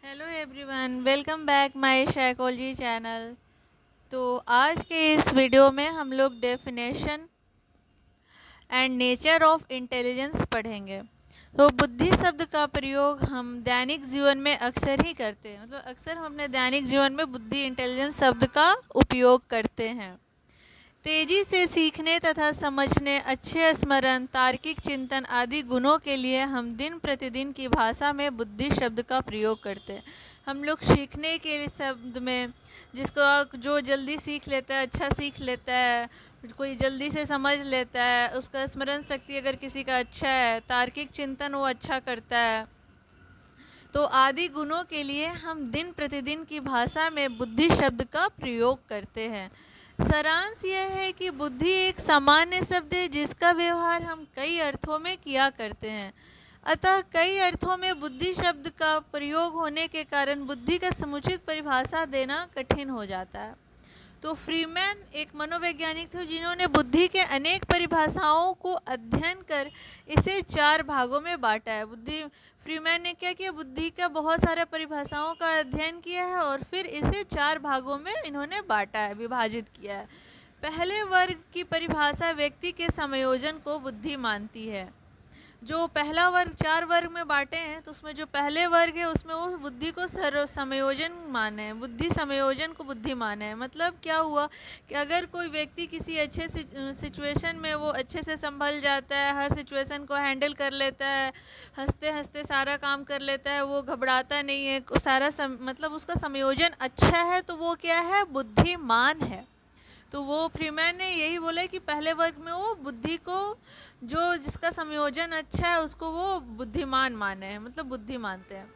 Hello everyone, welcome back my psychology channel. तो आज के इस वीडियो में हम लोग definition and nature of intelligence पढ़ेंगे। तो बुद्धि शब्द का प्रयोग हम दैनिक जीवन में अक्सर ही करते हैं, मतलब अक्सर हम अपने दैनिक जीवन में बुद्धि इंटेलिजेंस शब्द का उपयोग करते हैं। तेजी से सीखने तथा समझने, अच्छे स्मरण, तार्किक चिंतन आदि गुणों के लिए हम दिन प्रतिदिन की भाषा में बुद्धि शब्द का प्रयोग करते हैं। हम लोग सीखने के शब्द में जिसको जो जल्दी सीख लेता है, अच्छा सीख लेता है, कोई जल्दी से समझ लेता है, उसका स्मरण शक्ति अगर किसी का अच्छा है, तार्किक चिंतन वो अच्छा करता है, तो आदि गुणों के लिए हम दिन प्रतिदिन की भाषा में बुद्धि शब्द का प्रयोग करते हैं। सारांश यह है कि बुद्धि एक सामान्य शब्द है जिसका व्यवहार हम कई अर्थों में किया करते हैं। अतः कई अर्थों में बुद्धि शब्द का प्रयोग होने के कारण बुद्धि का समुचित परिभाषा देना कठिन हो जाता है। तो फ्रीमैन एक मनोवैज्ञानिक थे जिन्होंने बुद्धि के अनेक परिभाषाओं को अध्ययन कर इसे 4 भागों में बांटा है। फ्रीमैन ने क्या किया, बुद्धि का बहुत सारे परिभाषाओं का अध्ययन किया है और फिर इसे 4 भागों में इन्होंने बांटा है, विभाजित किया है। पहले वर्ग की परिभाषा व्यक्ति के संयोजन को बुद्धि मानती है। जो पहला वर्ग 4 वर्ग में बांटे हैं, तो उसमें जो पहले वर्ग है उसमें वो बुद्धि को संयोजन माने हैं, बुद्धि संयोजन को बुद्धि माने हैं। मतलब क्या हुआ कि अगर कोई व्यक्ति किसी अच्छे सिचुएशन में वो अच्छे से संभल जाता है, हर सिचुएशन को हैंडल कर लेता है, हंसते हंसते सारा काम कर लेता है, वो घबराता नहीं है, मतलब उसका संयोजन अच्छा है, तो वो क्या है, बुद्धिमान है। तो वो फ्रीमैन ने यही बोला कि पहले वर्ग में वो बुद्धि को जो जिसका संयोजन अच्छा है उसको वो बुद्धिमान माने हैं, मतलब बुद्धि मानते हैं।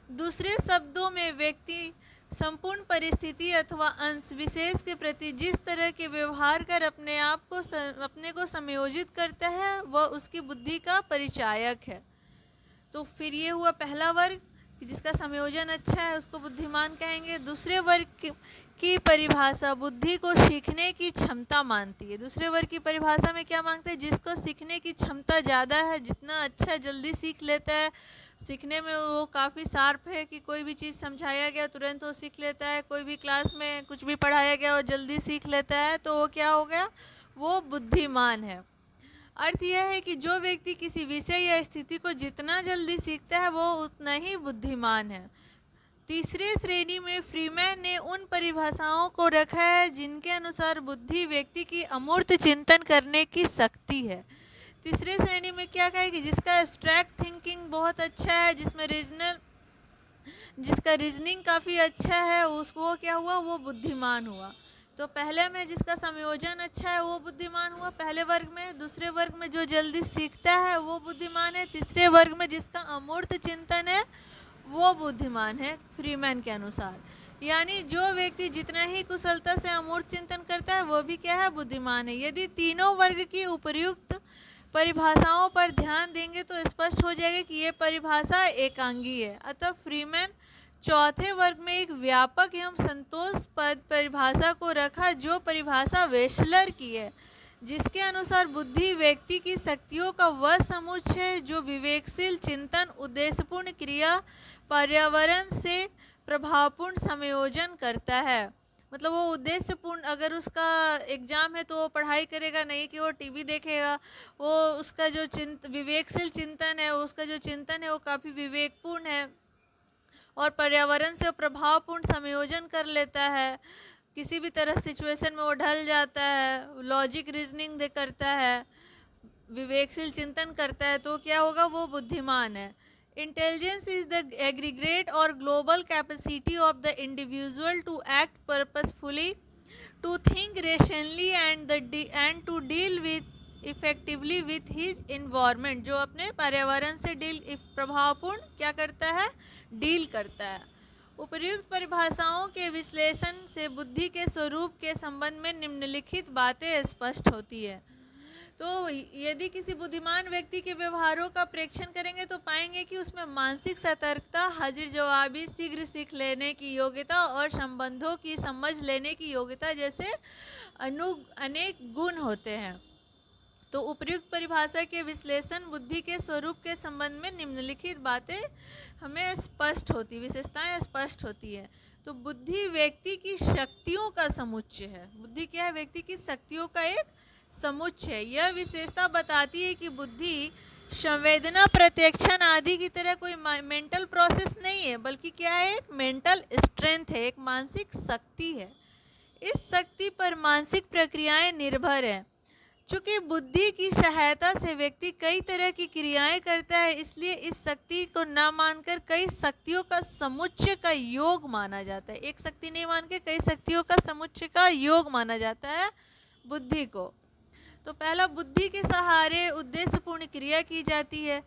दूसरे शब्दों में व्यक्ति संपूर्ण परिस्थिति अथवा अंश विशेष के प्रति जिस तरह के व्यवहार कर अपने को संयोजित करता है वह उसकी बुद्धि का परिचायक है। तो फिर ये हुआ पहला वर्ग कि जिसका संयोजन अच्छा है उसको बुद्धिमान कहेंगे। दूसरे वर्ग की परिभाषा बुद्धि को सीखने की क्षमता मानती है। दूसरे वर्ग की परिभाषा में क्या मांगते हैं, जिसको सीखने की क्षमता ज़्यादा है, जितना अच्छा जल्दी सीख लेता है, सीखने में वो काफ़ी शार्प है कि कोई भी चीज़ समझाया गया तुरंत वो सीख लेता है, कोई भी क्लास में कुछ भी पढ़ाया गया वो जल्दी सीख लेता है, तो वो क्या हो गया, वो बुद्धिमान है। अर्थ यह है कि जो व्यक्ति किसी विषय या स्थिति को जितना जल्दी सीखता है वो उतना ही बुद्धिमान है। तीसरे श्रेणी में फ्रीमैन ने उन परिभाषाओं को रखा है जिनके अनुसार बुद्धि व्यक्ति की अमूर्त चिंतन करने की शक्ति है। तीसरे श्रेणी में क्या कहे कि जिसका एब्स्ट्रैक्ट थिंकिंग बहुत अच्छा है, जिसका रीजनिंग काफ़ी अच्छा है, उसको क्या हुआ, वो बुद्धिमान हुआ। तो पहले में जिसका संयोजन अच्छा है वो बुद्धिमान हुआ पहले वर्ग में। दूसरे वर्ग में जो जल्दी सीखता है वो बुद्धिमान है। तीसरे वर्ग में जिसका अमूर्त चिंतन है वो बुद्धिमान है फ्रीमैन के अनुसार। यानी जो व्यक्ति जितना ही कुशलता से अमूर्त चिंतन करता है वो भी क्या है, बुद्धिमान है। यदि तीनों वर्ग की उपर्युक्त परिभाषाओं पर ध्यान देंगे तो स्पष्ट हो जाएगा कि ये परिभाषा एकांगी है। अतः फ्रीमैन चौथे वर्ग में एक व्यापक एवं संतोषप्रद परिभाषा को रखा जो परिभाषा वेशलर की है, जिसके अनुसार बुद्धि व्यक्ति की शक्तियों का वह समुच्चय है जो विवेकशील चिंतन, उद्देश्यपूर्ण क्रिया, पर्यावरण से प्रभावपूर्ण संयोजन करता है। मतलब वो उद्देश्यपूर्ण, अगर उसका एग्ज़ाम है तो वो पढ़ाई करेगा, नहीं कि वो टीवी देखेगा। वो उसका जो विवेकशील चिंतन है, उसका जो चिंतन है वो काफ़ी विवेकपूर्ण है और पर्यावरण से प्रभावपूर्ण संयोजन कर लेता है। किसी भी तरह सिचुएशन में वो ढल जाता है, लॉजिक रीजनिंग करता है, विवेकशील चिंतन करता है, तो क्या होगा, वो बुद्धिमान है। इंटेलिजेंस इज द एग्रीगेट और global capacity of the individual to act purposefully, to think rationally and to deal with effectively with his environment. जो अपने पर्यावरण से प्रभावपूर्ण क्या करता है, डील करता है। उपर्युक्त परिभाषाओं के विश्लेषण से बुद्धि के स्वरूप के संबंध में निम्नलिखित बातें स्पष्ट होती है। तो यदि किसी बुद्धिमान व्यक्ति के व्यवहारों का प्रेक्षण करेंगे तो पाएंगे कि उसमें मानसिक सतर्कता, हाजिर जवाबी, शीघ्र सीख लेने की योग्यता और संबंधों की समझ लेने की योग्यता जैसे अनेक गुण होते हैं। तो उपर्युक्त परिभाषा के विश्लेषण बुद्धि के स्वरूप के संबंध में निम्नलिखित बातें हमें स्पष्ट होती, विशेषताएं स्पष्ट होती है। तो बुद्धि व्यक्ति की शक्तियों का समुच्चय है। बुद्धि क्या है? व्यक्ति की शक्तियों का एक समुच्चय है। यह विशेषता बताती है कि बुद्धि संवेदना, प्रत्यक्षण आदि की तरह कोई मेंटल प्रोसेस नहीं है, बल्कि क्या है? एक मेंटल स्ट्रेंथ है, एक मानसिक शक्ति है। इस शक्ति पर मानसिक प्रक्रियाएं निर्भर है। चूँकि बुद्धि की सहायता से व्यक्ति कई तरह की क्रियाएं करता है, इसलिए इस शक्ति को न मानकर कई शक्तियों का समुच्चय का योग माना जाता है। एक शक्ति नहीं मान के कई शक्तियों का समुच्चय का योग माना जाता है बुद्धि को। तो पहला, बुद्धि के सहारे उद्देश्यपूर्ण क्रिया की जाती है।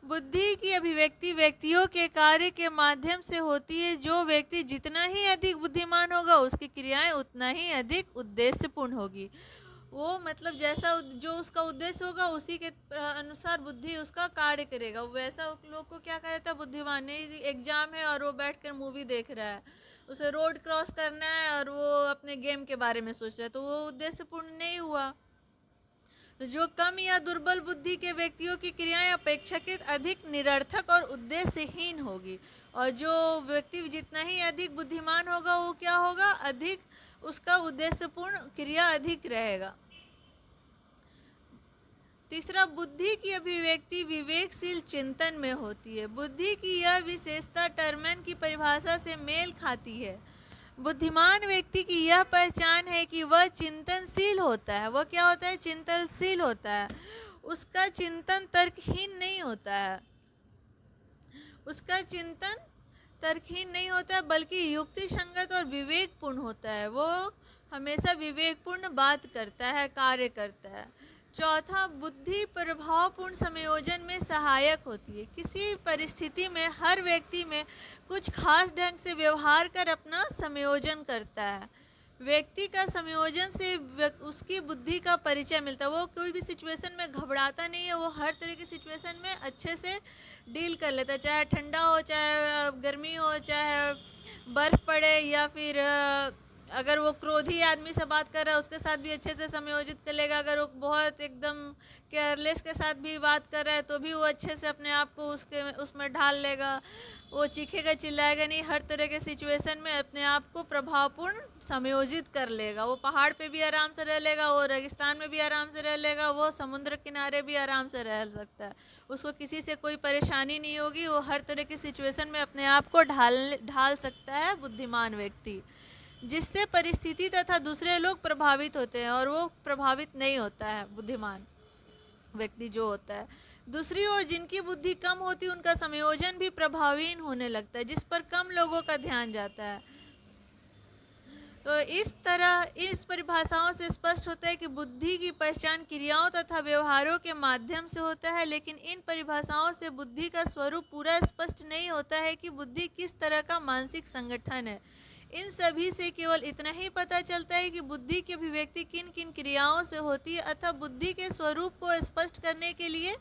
बुद्धि की अभिव्यक्ति व्यक्तियों के कार्य के माध्यम से होती है। जो व्यक्ति जितना ही अधिक बुद्धिमान होगा, उसकी क्रियाएं उतना ही अधिक उद्देश्यपूर्ण होगी। वो मतलब जैसा जो उसका उद्देश्य होगा, उसी के अनुसार बुद्धि उसका कार्य करेगा। वैसा लोग को क्या कहा जाता है? बुद्धिमान। नहीं, एग्जाम है और वो बैठकर मूवी देख रहा है, उसे रोड क्रॉस करना है और वो अपने गेम के बारे में सोच रहा है, तो वो उद्देश्यपूर्ण नहीं हुआ। तो जो कम या दुर्बल बुद्धि के व्यक्तियों की क्रियाएं अपेक्षाकृत अधिक निरर्थक और उद्देश्यहीन होगी, और जो व्यक्ति जितना ही अधिक बुद्धिमान होगा, वो क्या होगा? अधिक उसका उद्देश्यपूर्ण क्रिया अधिक रहेगा। तीसरा, बुद्धि की अभिव्यक्ति विवेकशील चिंतन में होती है। बुद्धि की यह विशेषता टर्मन की परिभाषा से मेल खाती है। बुद्धिमान व्यक्ति की यह पहचान है कि वह चिंतनशील होता है। वह क्या होता है? चिंतनशील होता है। उसका चिंतन तर्कहीन नहीं होता है। उसका चिंतन तर्कहीन नहीं होता है, बल्कि युक्ति संगत और विवेकपूर्ण होता है। वो हमेशा विवेकपूर्ण बात करता है, कार्य करता है। चौथा, बुद्धि प्रभावपूर्ण संयोजन में सहायक होती है। किसी परिस्थिति में हर व्यक्ति में कुछ खास ढंग से व्यवहार कर अपना संयोजन करता है। व्यक्ति का संयोजन से उसकी बुद्धि का परिचय मिलता है। वो कोई भी सिचुएशन में घबराता नहीं है, वो हर तरह की सिचुएशन में अच्छे से डील कर लेता है, चाहे ठंडा हो, चाहे गर्मी हो, चाहे बर्फ़ पड़े, या फिर अगर वो क्रोधी आदमी से बात कर रहा है, उसके साथ भी अच्छे से समायोजित कर लेगा। अगर वो बहुत एकदम केयरलेस के साथ भी बात कर रहा है, तो भी वो अच्छे से अपने आप को उसमें ढाल लेगा। वो चीखेगा, चिल्लाएगा नहीं, हर तरह के सिचुएशन में अपने आप को प्रभावपूर्ण समायोजित कर लेगा। वो पहाड़ पे भी आराम से रह लेगा, वो रेगिस्तान में भी आराम से रह लेगा, वो समुद्र किनारे भी आराम से रह सकता है। उसको किसी से कोई परेशानी नहीं होगी। वो हर तरह की सिचुएशन में अपने आप को ढाल सकता है बुद्धिमान व्यक्ति, जिससे परिस्थिति तथा दूसरे लोग प्रभावित होते हैं, और वो प्रभावित नहीं होता है बुद्धिमान व्यक्ति जो होता है। दूसरी ओर जिनकी बुद्धि कम होती है, उनका संयोजन भी प्रभावहीन होने लगता है, जिस पर कम लोगों का ध्यान जाता है। तो इस तरह इस परिभाषाओं से स्पष्ट होता है कि बुद्धि की पहचान क्रियाओं तथा व्यवहारों के माध्यम से होता है, लेकिन इन परिभाषाओं से बुद्धि का स्वरूप पूरा स्पष्ट नहीं होता है कि बुद्धि किस तरह का मानसिक संगठन है। इन सभी से केवल इतना ही पता चलता है कि बुद्धि की अभिव्यक्ति किन किन क्रियाओं से होती है, अतः बुद्धि के स्वरूप को स्पष्ट करने के लिए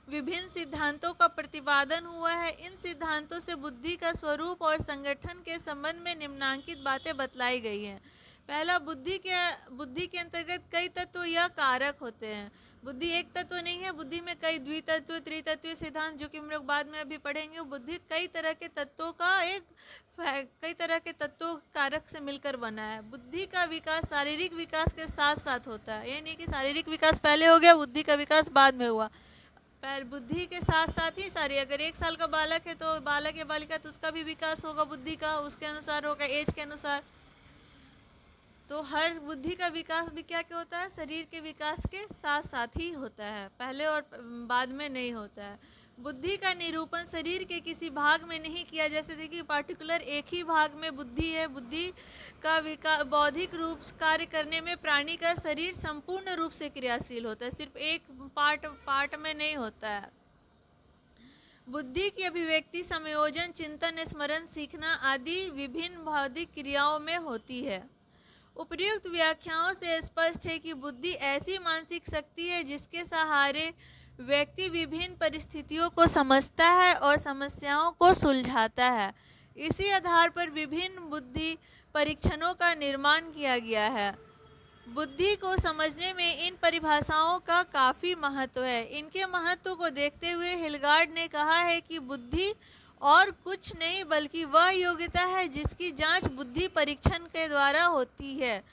विभिन्न सिद्धांतों का प्रतिपादन हुआ है। इन सिद्धांतों से बुद्धि का स्वरूप और संगठन के संबंध में निम्नांकित बातें बतलाई गई हैं। पहला, बुद्धि के अंतर्गत कई तत्व या कारक होते हैं। बुद्धि एक तत्व नहीं है, बुद्धि में कई द्वितत्व, त्रितत्वीय सिद्धांत, जो कि हम लोग बाद में अभी पढ़ेंगे। बुद्धि कई तरह के तत्वों कारक से मिलकर बना है। बुद्धि का विकास शारीरिक विकास के साथ साथ होता है। ये नहीं कि शारीरिक विकास पहले हो गया, बुद्धि का विकास बाद में हुआ। पहले बुद्धि के साथ साथ ही अगर 1 साल का बालक है, तो बालक या बालिका, तो उसका भी विकास होगा बुद्धि का, उसके अनुसार होगा, एज के अनुसार। तो हर बुद्धि का विकास भी क्या होता है? शरीर के विकास के साथ साथ ही होता है, पहले और बाद में नहीं होता है। बुद्धि का निरूपण शरीर के किसी भाग में नहीं किया, जैसे देखिए पार्टिकुलर एक ही भाग में बुद्धि है। बुद्धि का विकास बौद्धिक रूप कार्य करने में प्राणी का शरीर संपूर्ण रूप से क्रियाशील होता है, सिर्फ एक पार्ट में नहीं होता है। बुद्धि की अभिव्यक्ति संयोजन, चिंतन, स्मरण, सीखना आदि विभिन्न बौद्धिक क्रियाओं में होती है। उपर्युक्त व्याख्याओं से स्पष्ट है कि बुद्धि ऐसी मानसिक शक्ति है जिसके सहारे व्यक्ति विभिन्न परिस्थितियों को समझता है और समस्याओं को सुलझाता है। इसी आधार पर विभिन्न बुद्धि परीक्षणों का निर्माण किया गया है। बुद्धि को समझने में इन परिभाषाओं का काफ़ी महत्व है। इनके महत्व को देखते हुए हिलगार्ड ने कहा है कि बुद्धि और कुछ नहीं बल्कि वह योग्यता है जिसकी जांच बुद्धि परीक्षण के द्वारा होती है।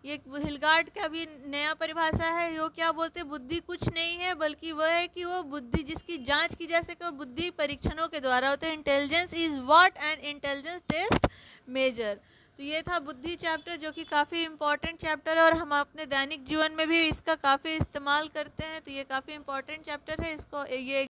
ये हिलगार्ड का भी नया परिभाषा है। यो क्या बोलते, बुद्धि कुछ नहीं है बल्कि वह है कि वो बुद्धि जिसकी जांच की जा सके, बुद्धि परीक्षणों के द्वारा होते हैं। Intelligence is what an intelligence test measure. तो ये था बुद्धि चैप्टर, जो कि काफ़ी इम्पॉर्टेंट चैप्टर है और हम अपने दैनिक जीवन में भी इसका काफ़ी इस्तेमाल करते हैं। तो ये काफ़ी इम्पॉर्टेंट चैप्टर है। इसको ये